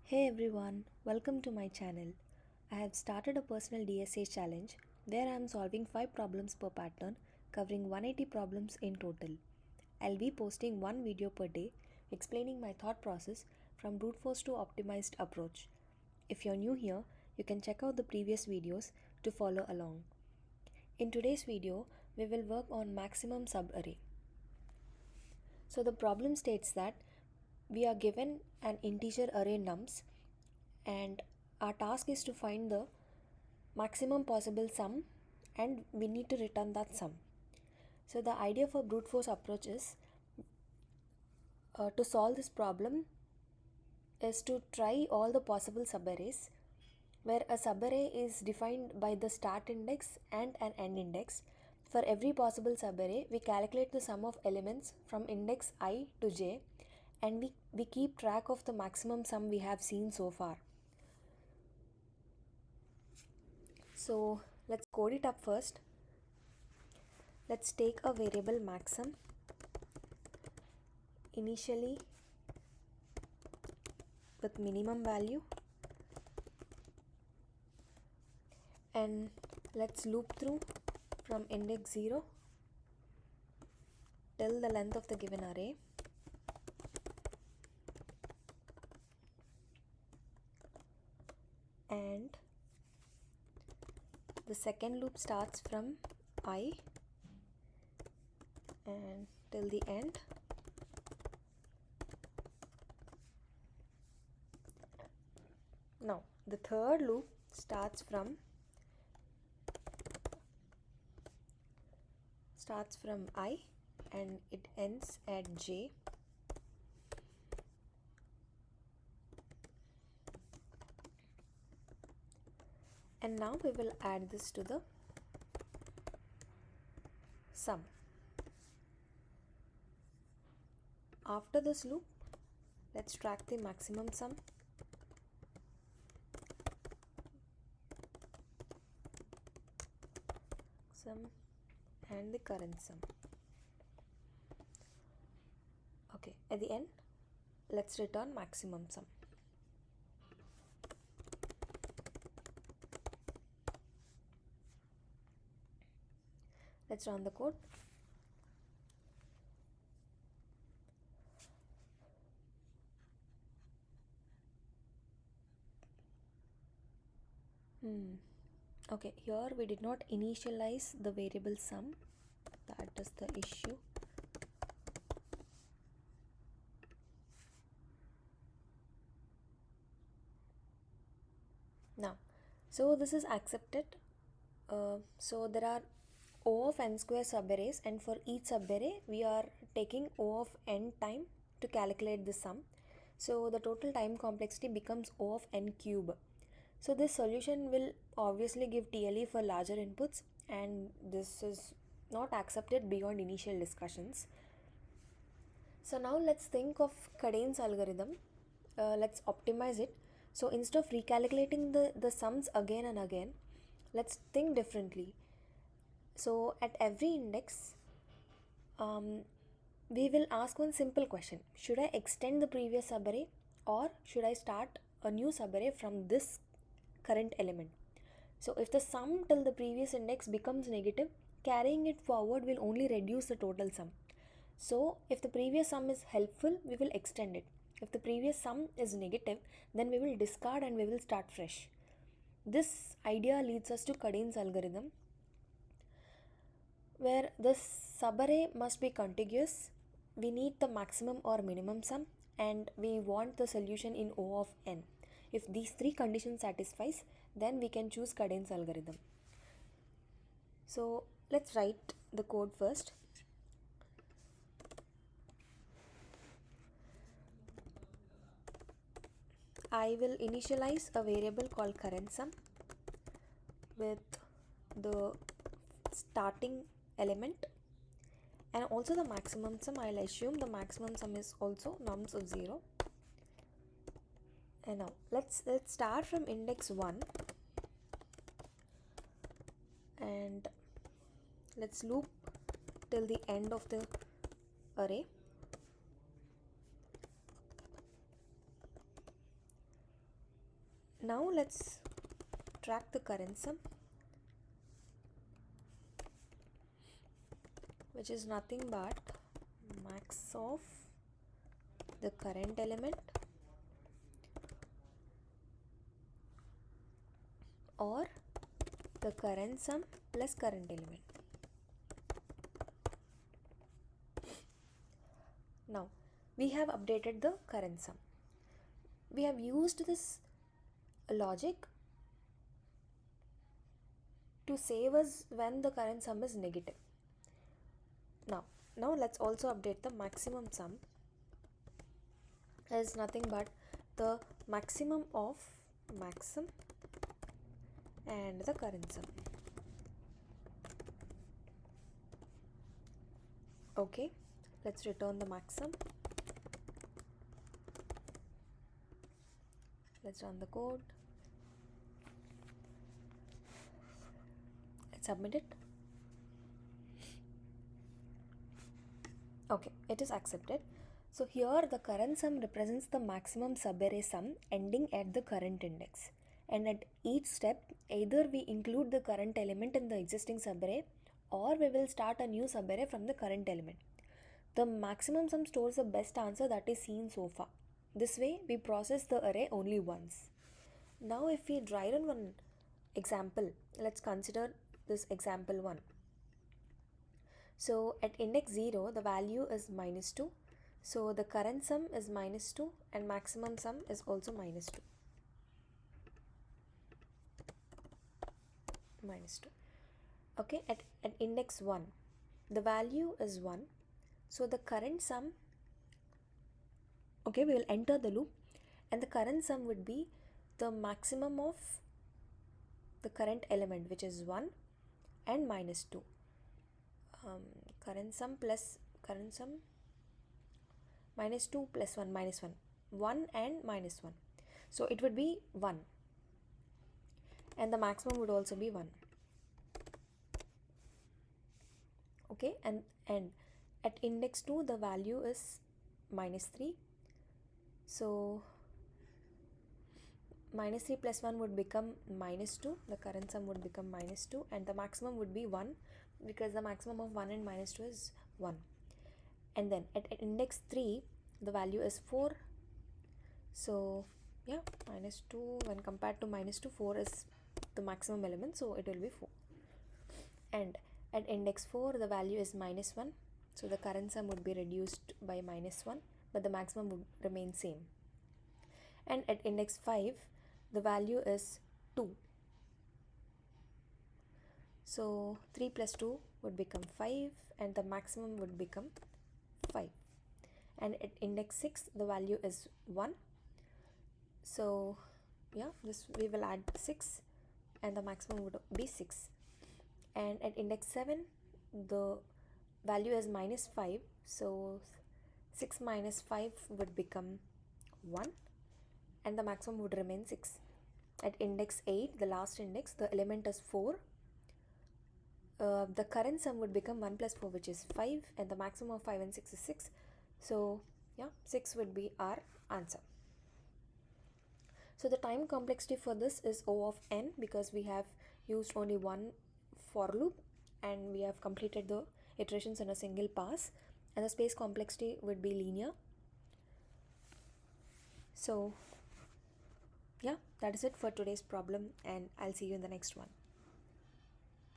Hey everyone, welcome to my channel. I have started a personal DSA challenge where I am solving 5 problems per pattern, covering 180 problems in total. I'll be posting one video per day explaining my thought process from brute force to optimized approach. If you're new here, you can check out the previous videos to follow along. In today's video, we will work on maximum subarray. So the problem states that we are given an integer array nums and our task is to find the maximum possible sum and we need to return that sum. So the idea for brute force approach is to solve this problem is to try all the possible subarrays where a subarray is defined by the start index and an end index. For every possible subarray, we calculate the sum of elements from index I to j and we keep track of the maximum sum we have seen so far. So let's code it up first. Let's take a variable maxim initially with minimum value and let's loop through from index 0 till the length of the given array. And the second loop starts from I and till the end. Now the third loop starts from I and it ends at j. And now we will add this to the sum. After this loop, let's track the maximum sum. And the current sum. Okay, at the end, let's return maximum sum. Let's run the code. Okay, here we did not initialize the variable sum. That is the issue. Now, so this is accepted. So there are O of n square subarrays and for each subarray we are taking O of n time to calculate the sum. So the total time complexity becomes O of n cube. So this solution will obviously give TLE for larger inputs and this is not accepted beyond initial discussions. So now let's think of Cadane's algorithm. Let's optimize it. So instead of recalculating the sums again and again, let's think differently. So at every index, we will ask one simple question. Should I extend the previous subarray or should I start a new subarray from this current element? So if the sum till the previous index becomes negative, carrying it forward will only reduce the total sum. So if the previous sum is helpful, we will extend it. If the previous sum is negative, then we will discard and we will start fresh. This idea leads us to Cadane's algorithm, where the subarray must be contiguous. We need the maximum or minimum sum and we want the solution in O of n. If these three conditions satisfies, then we can choose Cadane's algorithm. So let's write the code first. I will initialize a variable called current sum with the starting element and also the maximum sum. I'll assume the maximum sum is also nums of 0. And now let's start from index 1 and let's loop till the end of the array. Now let's track the current sum, which is nothing but max of the current element or the current sum plus current element. Now we have updated the current sum. We have used this logic to save us when the current sum is negative. Now let's also update the maximum sum is nothing but the maximum of maxim and the current sum. Okay, let's return the maxim. Let's run the code. Let's submit it. Okay, it is accepted. So here the current sum represents the maximum subarray sum ending at the current index. And at each step, either we include the current element in the existing subarray or we will start a new subarray from the current element. The maximum sum stores the best answer that is seen so far. This way, we process the array only once. Now if we try run one example, let's consider this example 1. So at index 0, the value is -2. So the current sum is -2 and maximum sum is also -2. -2. Okay, at index 1, the value is 1. So the current sum, okay, we will enter the loop and the current sum would be the maximum of the current element, which is 1 and -2. Current sum plus current sum -2 plus 1 -1, 1 and -1. So it would be 1 and the maximum would also be 1. Okay, and at index 2 the value is -3. So -3 plus 1 would become -2. The current sum would become -2 and the maximum would be 1 because the maximum of 1 and -2 is 1. And then at index 3 the value is 4. So yeah, -2 when compared to -2, 4 is the maximum element, so it will be 4. And at index 4 the value is -1. So the current sum would be reduced by -1 but the maximum would remain same. And at index 5 the value is 2. So 3 plus 2 would become 5 and the maximum would become 5. And at index 6 the value is 1. So yeah, this we will add 6 and the maximum would be 6. And at index 7 the value is -5. So 6 minus 5 would become 1 and the maximum would remain 6. At index 8, the last index, the element is 4. The current sum would become 1 plus 4, which is 5, and the maximum of 5 and 6 is 6. So yeah, 6 would be our answer. So the time complexity for this is O of n because we have used only one for loop and we have completed the iterations in a single pass, and the space complexity would be linear. So yeah, that is it for today's problem and I'll see you in the next one.